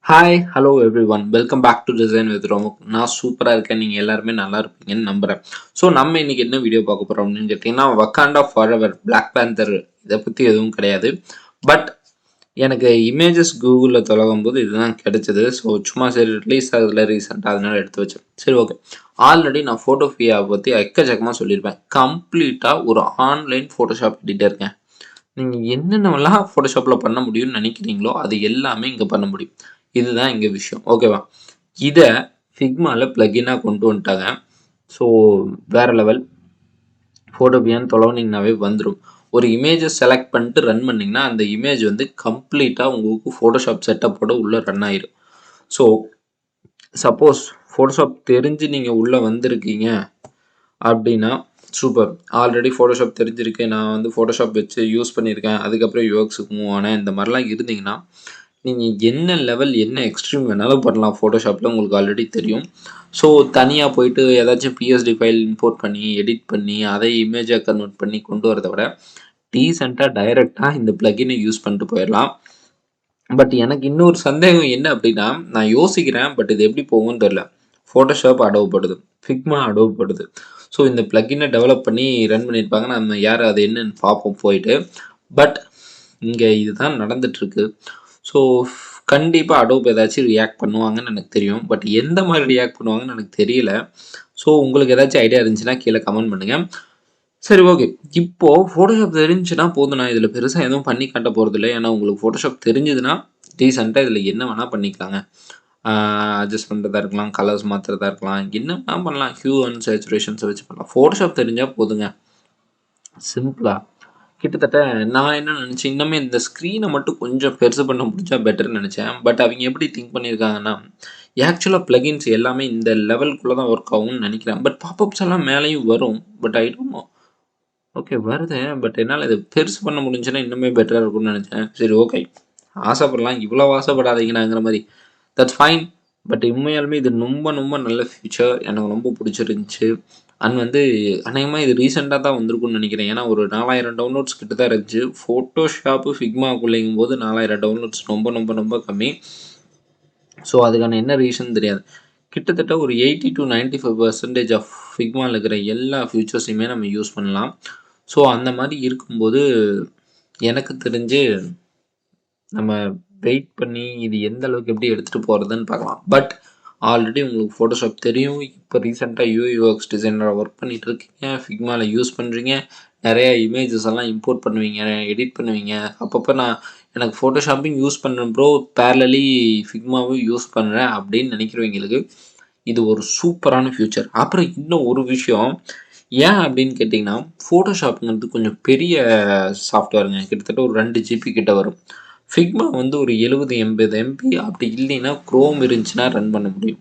Hi hello everyone welcome back to design with Ramuk. நான் சூப்பராக இருக்கேன். நீங்கள் எல்லாருமே நல்லா இருப்பீங்கன்னு நம்புகிறேன். ஸோ நம்ம இன்னைக்கு என்ன வீடியோ பார்க்க போகிறோம் அப்படின்னு கேட்டிங்கன்னா வக்காண்டா ஃபாரெவர் பிளாக் பேந்தர் இதை பற்றி எதுவும் கிடையாது. பட் எனக்கு இமேஜஸ் கூகுளில் தொலகும் போது இதுதான் கிடைச்சது. ஸோ சும்மா சரி ரிலீஸ் ஆகுதுல ரீசெண்டாக அதனால எடுத்து வச்சேன். சரி ஓகே, ஆல்ரெடி நான் ஃபோட்டோபியாவை பற்றி எக்கச்சக்கமாக சொல்லியிருப்பேன். கம்ப்ளீட்டாக ஒரு ஆன்லைன் ஃபோட்டோஷாப் எடிட்டருங்க. நீங்கள் என்னென்னலாம் ஃபோட்டோஷாப்பில் பண்ண முடியும்னு நினைக்கிறீங்களோ அது எல்லாமே இங்கே பண்ண முடியும். இதுதான் இங்கே விஷயம். ஓகேவா? இதை ஃபிக்மாவில் ப்ளகினாக கொண்டு வந்துட்டாங்க. ஸோ வேறு லெவல். ஃபோட்டோபியான்னு தொலைவுனீங்கனாவே வந்துடும். ஒரு இமேஜை செலக்ட் பண்ணிட்டு ரன் பண்ணிங்கன்னா அந்த இமேஜ் வந்து கம்ப்ளீட்டாக உங்களுக்கு ஃபோட்டோஷாப் செட்டப்போட உள்ளே ரன் ஆயிடும். ஸோ சப்போஸ் ஃபோட்டோஷாப் தெரிஞ்சு நீங்கள் உள்ளே வந்திருக்கீங்க அப்படின்னா சூப்பர். ஆல்ரெடி ஃபோட்டோஷாப் தெரிஞ்சிருக்கு, நான் வந்து ஃபோட்டோஷாப் வச்சு யூஸ் பண்ணியிருக்கேன், அதுக்கப்புறம் யூஎக்ஸுக்கு மூவ் ஆனேன், இந்த மாதிரிலாம் இருந்தீங்கன்னா நீங்கள் என்ன லெவல் என்ன எக்ஸ்ட்ரீம் வேணாலும் பண்ணலாம். ஃபோட்டோஷாப்பில் உங்களுக்கு ஆல்ரெடி தெரியும். ஸோ தனியாக போயிட்டு ஏதாச்சும் பிஎஸ்டி ஃபைல் இம்போர்ட் பண்ணி எடிட் பண்ணி அதை இமேஜாக கன்வெர்ட் பண்ணி கொண்டு வரதை விட டீசெண்டாக டைரெக்டாக இந்த ப்ளகினை யூஸ் பண்ணிட்டு போயிடலாம். பட் எனக்கு இன்னொரு சந்தேகம் என்ன அப்படின்னா, நான் யோசிக்கிறேன் பட் இது எப்படி போகும்னு தெரியல. ஃபோட்டோஷாப் அடோவப்படுது, ஃபிக்மா அடோவப்படுது. ஸோ இந்த ப்ளகினை டெவலப் பண்ணி ரன் பண்ணியிருப்பாங்க. நம்ம யார் அது என்னன்னு பார்ப்போம் போயிட்டு. பட் இங்கே இதுதான் நடந்துட்டுருக்கு. ஸோ கண்டிப்பாக அடோப் ஏதாச்சும் ரியாக்ட் பண்ணுவாங்கன்னு எனக்கு தெரியும். பட் எந்த மாதிரி ரியாக்ட் பண்ணுவாங்கன்னு எனக்கு தெரியல. ஸோ உங்களுக்கு ஏதாச்சும் ஐடியா இருந்துச்சுன்னா கீழே கமெண்ட் பண்ணுங்கள். சரி ஓகே, இப்போது ஃபோட்டோஷாப் தெரிஞ்சுன்னா போதும். நான் இதில் பெருசாக எதுவும் பண்ணி காட்ட போகிறதில்ல. ஏன்னா உங்களுக்கு ஃபோட்டோஷாப் தெரிஞ்சதுன்னா டீசெண்டாக இதில் என்ன வேணால் பண்ணிக்கலாங்க. அட்ஜஸ்ட் பண்ணுறதா இருக்கலாம், கலர்ஸ் மாற்றுறதா இருக்கலாம், என்ன வேணால் பண்ணலாம். ஹியூ அண்ட் சேச்சுரேஷன்ஸை வச்சு பண்ணலாம். ஃபோட்டோஷாப் தெரிஞ்சால் போதுங்க, சிம்பிளாக. கிட்டத்தட்ட நான் என்ன நினச்சேன், இன்னுமே இந்த ஸ்க்ரீனை மட்டும் கொஞ்சம் பெருசு பண்ண முடிஞ்சா பெட்டர்னு நினச்சேன். பட் அவங்க எப்படி திங்க் பண்ணியிருக்காங்கன்னா, ஆக்சுவலாக ப்ளகின்ஸ் எல்லாமே இந்த லெவலுக்குள்ளே தான் ஒர்க் ஆகும்னு நினைக்கிறேன். பட் பாப்அப்ஸ் எல்லாம் மேலேயும் வரும். But I don't know. Okay வருது, பட் என்னால் இது பெருசு பண்ண முடிஞ்சுன்னா இன்னுமே பெட்டராக இருக்கும்னு நினச்சேன். சரி ஓகே, ஆசைப்படலாம், இவ்வளோ ஆசைப்படாதீங்கன்னாங்கிற மாதிரி. That's fine. பட் உண்மையாலுமே இது ரொம்ப ரொம்ப நல்ல ஃபியூச்சர், எனக்கு ரொம்ப பிடிச்சிருந்துச்சு. அண்ட் வந்து அநேகமாக இது ரீசெண்டாக தான் வந்திருக்குன்னு நினைக்கிறேன். ஏன்னா ஒரு 4000 டவுன்லோட்ஸ் கிட்ட தான் இருந்துச்சு. ஃபோட்டோஷாப்பு ஃபிக்மாக்குள்ளேங்கும் போது 4000 டவுன்லோட்ஸ் ரொம்ப ரொம்ப ரொம்ப கம்மி. ஸோ அதுக்கான என்ன ரீசன் தெரியாது. கிட்டத்தட்ட ஒரு 80 to 95% ஆஃப் ஃபிக்மாவில் இருக்கிற எல்லா ஃபியூச்சர்ஸையுமே நம்ம யூஸ் பண்ணலாம். ஸோ அந்த மாதிரி இருக்கும்போது எனக்கு தெரிஞ்சு நம்ம வெயிட் பண்ணி இது எந்த அளவுக்கு எப்படி எடுத்துகிட்டு போகிறதுன்னு பார்க்கலாம். பட் ஆல்ரெடி உங்களுக்கு ஃபோட்டோஷாப் தெரியும். இப்போ ரீசெண்டாக யூஎக்ஸ் டிசைனராக ஒர்க் பண்ணிகிட்டு இருக்கீங்க, ஃபிக்மாவில் யூஸ் பண்ணுறீங்க, நிறையா இமேஜஸ் எல்லாம் இம்போர்ட் பண்ணுவீங்க, எடிட் பண்ணுவீங்க. அப்பப்போ நான் எனக்கு ஃபோட்டோஷாப்பிங் யூஸ் பண்ணுறேன் ப்ரோ, பேரலி ஃபிக்மாவும் யூஸ் பண்ணுறேன் அப்படின்னு நினைக்கிறவங்களுக்கு இது ஒரு சூப்பரான ஃபியூச்சர். அப்புறம் இன்னும் ஒரு விஷயம், ஏன் அப்படின்னு கேட்டிங்கன்னா, ஃபோட்டோஷாப்புங்கிறது கொஞ்சம் பெரிய சாஃப்ட்வேருங்க. கிட்டத்தட்ட ஒரு 2 GB கிட்ட வரும். ஃபிக்மா வந்து ஒரு 70-80 MB அப்படி இல்லைன்னா குரோம் இருந்துச்சுன்னா ரன் பண்ண முடியும்.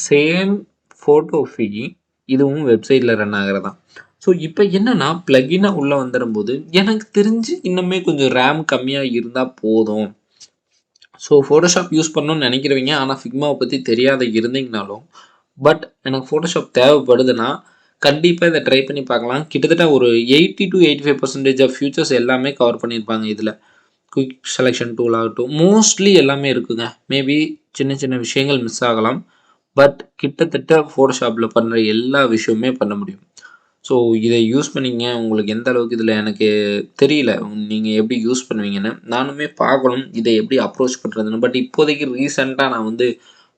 சேம் ஃபோட்டோஃபி இதுவும் வெப்சைட்டில் ரன் ஆகிறதான். ஸோ இப்போ என்னன்னா ப்ளகினாக உள்ளே வந்துடும்போது எனக்கு தெரிஞ்சு இன்னுமே கொஞ்சம் ரேம் கம்மியாக இருந்தால் போதும். ஸோ ஃபோட்டோஷாப் யூஸ் பண்ணணும்னு நினைக்கிறவங்க, ஆனால் ஃபிக்மாவை பற்றி தெரியாத இருந்தீங்கனாலும், பட் எனக்கு ஃபோட்டோஷாப் தேவைப்படுதுன்னா கண்டிப்பாக இதை ட்ரை பண்ணி பார்க்கலாம். கிட்டத்தட்ட ஒரு 80 to 85% ஆஃப் ஃபியூச்சர்ஸ் எல்லாமே கவர் பண்ணியிருப்பாங்க இதில். குயிக் செலெக்ஷன் டூல் ஆகட்டும், மோஸ்ட்லி எல்லாமே இருக்குங்க. மேபி சின்ன சின்ன விஷயங்கள் மிஸ் ஆகலாம். பட் கிட்டத்தட்ட ஃபோட்டோஷாப்பில் பண்ணுற எல்லா விஷயமுமே பண்ண முடியும். ஸோ இதை யூஸ் பண்ணிங்க. உங்களுக்கு எந்த அளவுக்கு இதில் எனக்கு தெரியல, நீங்கள் எப்படி யூஸ் பண்ணுவீங்கன்னு. நானுமே பார்க்கணும் இதை எப்படி அப்ரோச் பண்ணுறதுன்னு. பட் இப்போதைக்கு ரீசெண்டாக நான் வந்து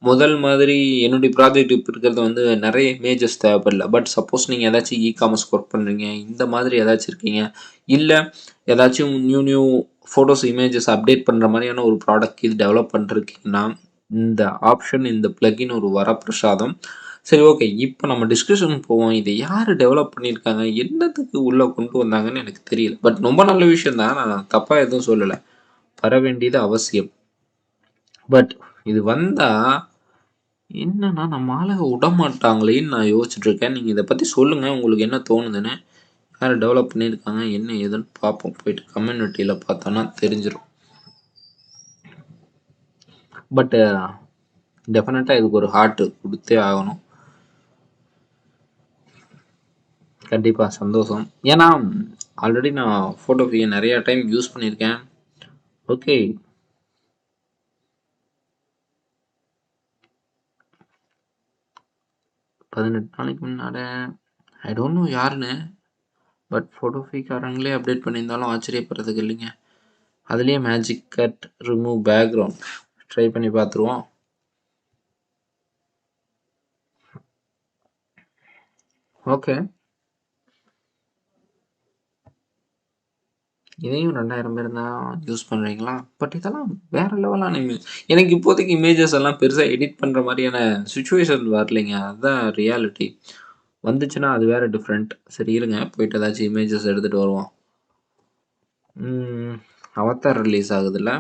முதல் மாதிரி என்னுடைய ப்ராஜெக்ட் இப்போ இருக்கிறது வந்து நிறைய இமேஜஸ் தேவைப்படல. பட் சப்போஸ் நீங்கள் ஏதாச்சும் இ-காமர்ஸ் ஒர்க் பண்ணுறீங்க, இந்த மாதிரி ஏதாச்சும் இருக்கீங்க, இல்லை ஏதாச்சும் நியூ ஃபோட்டோஸ் இமேஜஸ் அப்டேட் பண்ணுற மாதிரியான ஒரு ப்ராடக்ட் இது டெவலப் பண்ணிருக்கீங்கன்னா இந்த ஆப்ஷன், இந்த ப்ளகின் ஒரு வரப்பிரசாதம். சரி ஓகே, இப்போ நம்ம டிஸ்கஷன் போவோம். இதை யார் டெவலப் பண்ணியிருக்காங்க, என்னத்துக்கு உள்ளே கொண்டு வந்தாங்கன்னு எனக்கு தெரியல. பட் ரொம்ப நல்ல விஷயம் தான், நான் தப்பாக எதுவும் சொல்லலை, வர வேண்டியது அவசியம். பட் இது வந்தால் என்னன்னா நம்ம ஆளுங்க விட மாட்டாங்களேன்னு நான் யோசிச்சுட்டு இருக்கேன். நீங்கள் இதை பற்றி சொல்லுங்கள், உங்களுக்கு என்ன தோணுதுன்னு. யார் டெவலப் பண்ணியிருக்காங்க என்ன ஏதுன்னு பார்ப்போம். போயிட்டு கம்யூனிட்டியில் பார்த்தோன்னா தெரிஞ்சிடும். பட் டெஃபினட்டாக இதுக்கு ஒரு ஹார்ட் கொடுத்தே ஆகணும். கண்டிப்பாக சந்தோஷம். ஏன்னா ஆல்ரெடி நான் ஃபோட்டோபியை நிறையா டைம் யூஸ் பண்ணியிருக்கேன். ஓகே, 18 நாளைக்கு முன்னாடி ஐ டோன்ட் நோ யாருன்னு. பட் ஃபோட்டோஃபீக்காரங்களே அப்டேட் பண்ணியிருந்தாலும் ஆச்சரியப்படுறதுக்கு இல்லைங்க. அதுலேயே magic cut remove background try பண்ணி பார்த்துருவோம். ஓகே, இதையும் 2000 பேர் தான் யூஸ் பண்ணுறீங்களா? பட் இதெல்லாம் வேறு லெவலான இமேஜ். எனக்கு இப்போதைக்கு இமேஜஸ் எல்லாம் பெருசாக எடிட் பண்ணுற மாதிரியான சுச்சுவேஷன் வரலைங்க. அதுதான் ரியாலிட்டி. வந்துச்சுன்னா அது வேறு டிஃப்ரெண்ட். சரி இருங்க, போயிட்டு ஏதாச்சும் இமேஜஸ் எடுத்துகிட்டு வருவோம். அவதார் ரிலீஸ் ஆகுதுல்ல?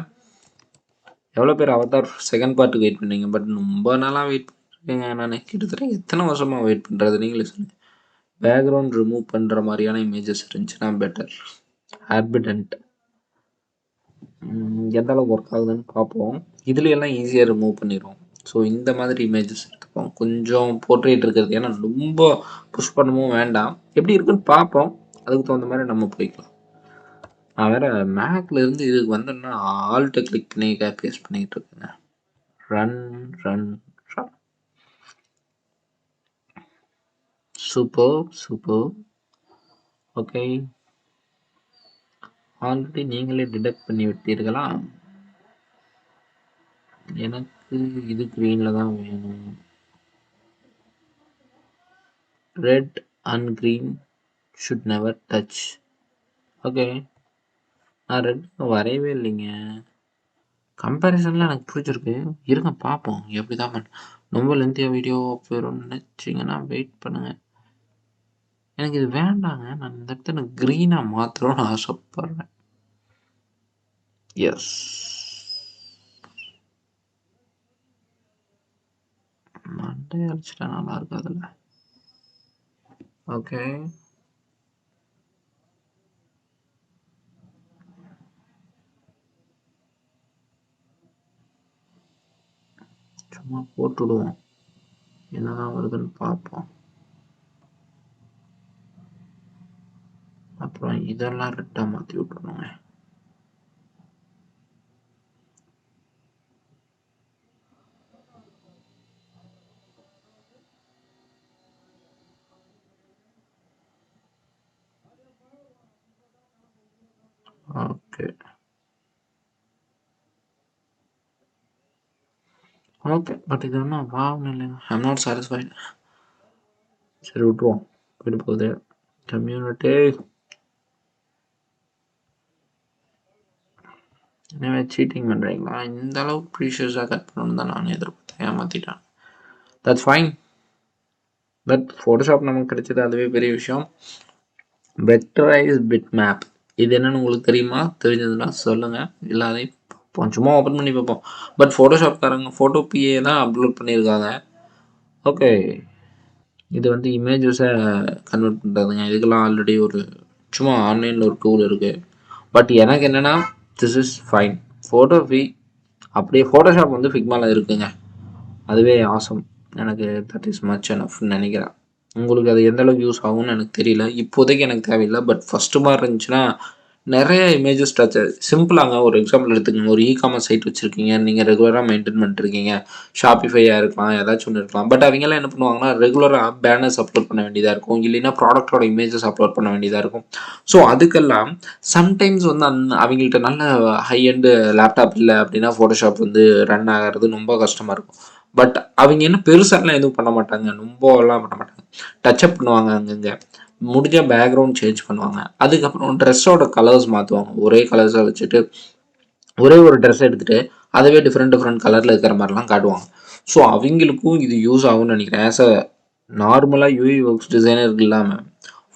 எவ்வளோ பேர் அவதார் செகண்ட் பார்ட்டுக்கு வெயிட் பண்ணீங்க? பட் ரொம்ப நாளாக வெயிட் பண்ணுறீங்க. நான் கிட்டத்தட்ட எத்தனை வருஷமாக வெயிட் பண்ணுறது நீங்களே சொல்லுங்கள். பேக்ரவுண்ட் ரிமூவ் பண்ணுற மாதிரியான இமேஜஸ் இருந்துச்சுன்னா பெட்டர். ஆர்பிடன்ட் எந்த அளவுக்கு ஒர்க் ஆகுதுன்னு பார்ப்போம். இதுல எல்லாம் ஈஸியாக ரிமூவ் பண்ணிடுவோம். ஸோ இந்த மாதிரி இமேஜஸ் எடுத்துப்போம். கொஞ்சம் போர்ட்ரேட் இருக்கிறது, ஏன்னா ரொம்ப புஷ் பண்ணவும் வேண்டாம். எப்படி இருக்குன்னு பார்ப்போம். அதுக்கு தகுந்த மாதிரி நம்ம போய்க்கலாம். நான் வேற மேக்ல இருந்து இதுக்கு வந்தேன்னா ஆல்ட்டை கிளிக் பண்ணி பேஸ்ட் பண்ணிக்கிட்டு இருக்கேங்க. Run run run. Super. Okay, already நீங்களே டிடெக்ட் பண்ணி விட்டீர்களா? எனக்கு இது க்ரீனில் தான் வேணும். Red and green should never touch. Okay, நான் ரெட் வரையவே இல்லைங்க. கம்பேரிசன்லாம் எனக்கு பிடிச்சிருக்கு. இருங்க பார்ப்போம் எப்படி தான். ரொம்ப லென்த்தியாக வீடியோ போயிடும்னு நினச்சிங்கன்னா வெயிட் பண்ணுங்கள். எனக்கு இது வேண்டாங்க. நான் இந்த இடத்துல க்ரீனாக மாத்திரம்னு ஆசைப்படுறேன். எஸ், மண்டே அடிச்சிட்டா நல்லா இருக்காதுல்ல. ஓகே, சும்மா போட்டுவிடுவோம், என்னதான் வருதுன்னு பார்ப்போம். அப்புறம் இதெல்லாம் ரெட்டாக மாற்றி விட்டுருணுங்க. ஓகே பட் இது ஒன்றும் வாங்கணும் இல்லைங்க. I'm not satisfied. சரி விட்ருவோம், போயிட்டு போகுது. கம்யூனிட்டி எனவே சீட்டிங் பண்ணுறீங்களா? இந்த அளவுக்கு ப்ரீஷியஸாக கட் பண்ணணும்னு தான் நான் எதிர்பார்த்தேன். ஏமாற்றிட்டேன். That's fine. பட் ஃபோட்டோஷாப் நமக்கு கிடைச்சது அதுவே பெரிய விஷயம். வெக்டரைஸ் பிட் மேப் இது என்னன்னு உங்களுக்கு தெரியுமா? தெரிஞ்சதுன்னா சொல்லுங்கள். இல்லாத சும்மா ஓப்பன் பண்ணி பார்ப்போம். பட் ஃபோட்டோஷாப்காரங்க ஃபோட்டோபிஏ தான் அப்லோட் பண்ணியிருக்காங்க. ஓகே, இது வந்து இமேஜஸை கன்வெர்ட் பண்ணுறதுங்க. இதுக்கெல்லாம் ஆல்ரெடி ஒரு சும்மா ஆன்லைனில் ஒரு டூல் இருக்குது. பட் எனக்கு என்னென்னா திஸ் இஸ் ஃபைன். ஃபோட்டோபி அப்படியே ஃபோட்டோஷாப் வந்து ஃபிக்மாவில் இருக்குங்க. அதுவே ஆசம். எனக்கு தட் இஸ் மச் எனஃப்னு நினைக்கிறேன். உங்களுக்கு அது எந்த அளவுக்கு யூஸ் ஆகும்னு எனக்கு தெரியல. இப்போதைக்கு எனக்கு தேவையில்லை. பட் ஃபஸ்ட்டு மாதிரி இருந்துச்சுன்னா நிறைய இமேஜஸ் டச் சிம்பிளாங்க. ஒரு எக்ஸாம்பிள் எடுத்துக்கோங்க. ஒரு இ-காமர்ஸ் சைட் வச்சுருக்கீங்க, நீங்கள் ரெகுலராக மெயின்டைன் பண்ணிட்டுருக்கீங்க. ஷாப்பிஃபையாக இருக்கலாம், ஏதாச்சும் ஒன்று இருக்கலாம். பட் அவங்கெல்லாம் என்ன பண்ணுவாங்கன்னா ரெகுலராக பேனர்ஸ் அப்லோட் பண்ண வேண்டியதாக இருக்கும், இல்லைன்னா ப்ராடக்டோட இமேஜஸ் அப்லோட் பண்ண வேண்டியதாக இருக்கும். ஸோ அதுக்கெல்லாம் சம்டைம்ஸ் வந்து அவங்கள்ட்ட நல்ல ஹை எண்டு லேப்டாப் இல்லை அப்படின்னா ஃபோட்டோஷாப் வந்து ரன் ஆகிறது ரொம்ப கஷ்டமாக இருக்கும். பட் அவங்க என்ன பெருசாலாம் எதுவும் பண்ண மாட்டாங்க, ரொம்பலாம் பண்ண மாட்டாங்க. டச்சப் பண்ணுவாங்க, அங்கங்கே முடிஞ்சால் பேக்ரவுண்ட் சேஞ்ச் பண்ணுவாங்க. அதுக்கப்புறம் ட்ரெஸ்ஸோட கலர்ஸ் மாற்றுவாங்க. ஒரே கலர்ஸை வச்சுட்டு ஒரே ஒரு ட்ரெஸ் எடுத்துகிட்டு அதுவே டிஃப்ரெண்ட் கலரில் இருக்கிற மாதிரிலாம் காட்டுவாங்க. ஸோ அவங்களுக்கும் இது யூஸ் ஆகும்னு நினைக்கிறேன். ஆஸ் அ நார்மலாக யூஇ ஒர்க்ஸ் டிசைனருக்கு இல்லாமல்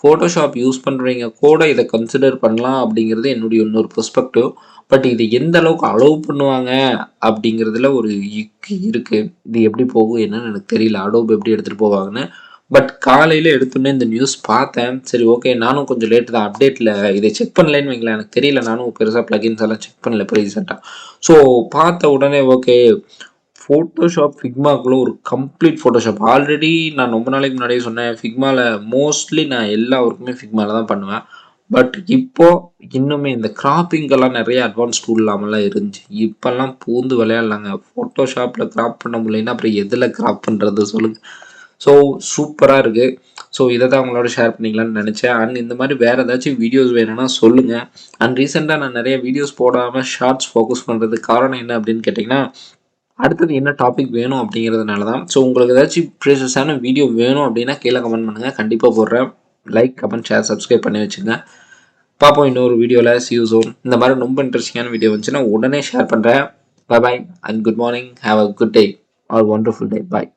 ஃபோட்டோஷாப் யூஸ் பண்ணுறவங்க கூட இதை கன்சிடர் பண்ணலாம் அப்படிங்கிறது என்னுடைய இன்னொரு பெர்ஸ்பெக்டிவ். பட் இது எந்த அளவுக்கு அலோவ் பண்ணுவாங்க அப்படிங்கிறதுல ஒரு இருக்குது. இது எப்படி போகும் என்னன்னு எனக்கு தெரியல, அடோப் எப்படி எடுத்துகிட்டு போவாங்கன்னு. பட் காலையில் எடுத்தோன்னே இந்த நியூஸ் பார்த்தேன். சரி ஓகே, நானும் கொஞ்சம் லேட்டு தான் அப்டேட்டில் இதை செக் பண்ணலேன்னு வைங்களேன். எனக்கு தெரியல, நானும் பெருசாக ப்ளகின்ஸ் எல்லாம் செக் பண்ணல இப்போ ரீசெண்டாக. ஸோ பார்த்த உடனே ஓகே, ஃபோட்டோஷாப் ஃபிக்மாக்குள்ள ஒரு கம்ப்ளீட் ஃபோட்டோஷாப். ஆல்ரெடி நான் ரொம்ப நாளைக்கு முன்னாடியே சொன்னேன், ஃபிக்மாவில் மோஸ்ட்லி நான் எல்லா ஒர்க்குமே ஃபிக்மாவில் தான் பண்ணுவேன். பட் இப்போது இன்னுமே இந்த கிராப்பிங்கெல்லாம் நிறைய அட்வான்ஸ் டூல் இல்லாமலாம் இருந்துச்சு. இப்போல்லாம் பூந்து விளையாடலாங்க. ஃபோட்டோஷாப்பில் கிராப் பண்ண முடியலன்னா அப்புறம் எதில் கிராப் பண்ணுறது சொல்லுங்கள். ஸோ சூப்பராக இருக்குது. ஸோ இதை தான் உங்களோட ஷேர் பண்ணிக்கலாம்னு நினச்சேன். அண்ட் இந்த மாதிரி வேறு ஏதாச்சும் வீடியோஸ் வேணும்னா சொல்லுங்கள். அண்ட் ரீசெண்டாக நான் நிறைய வீடியோஸ் போடாமல் ஷார்ட்ஸ் ஃபோக்கஸ் பண்ணுறதுக்கு காரணம் என்ன அப்படின்னு கேட்டிங்கன்னா, அடுத்தது என்ன டாபிக் வேணும் அப்படிங்கிறதுனால தான். ஸோ உங்களுக்கு ஏதாச்சும் ப்ரீஷியஸான வீடியோ வேணும் அப்படின்னா கீழே கமெண்ட் பண்ணுங்கள், கண்டிப்பாக போடுறேன். லைக், கமெண்ட், ஷேர், சப்ஸ்கிரைப் பண்ணி வச்சுங்க. பார்ப்போம் இன்னொரு வீடியோவில். see you soon. இந்த மாதிரி ரொம்ப இன்ட்ரெஸ்டிங்கான வீடியோ வந்துச்சுன்னா உடனே ஷேர் பண்ணுறேன். Bye bye and good morning. Have a good day or wonderful day. Bye.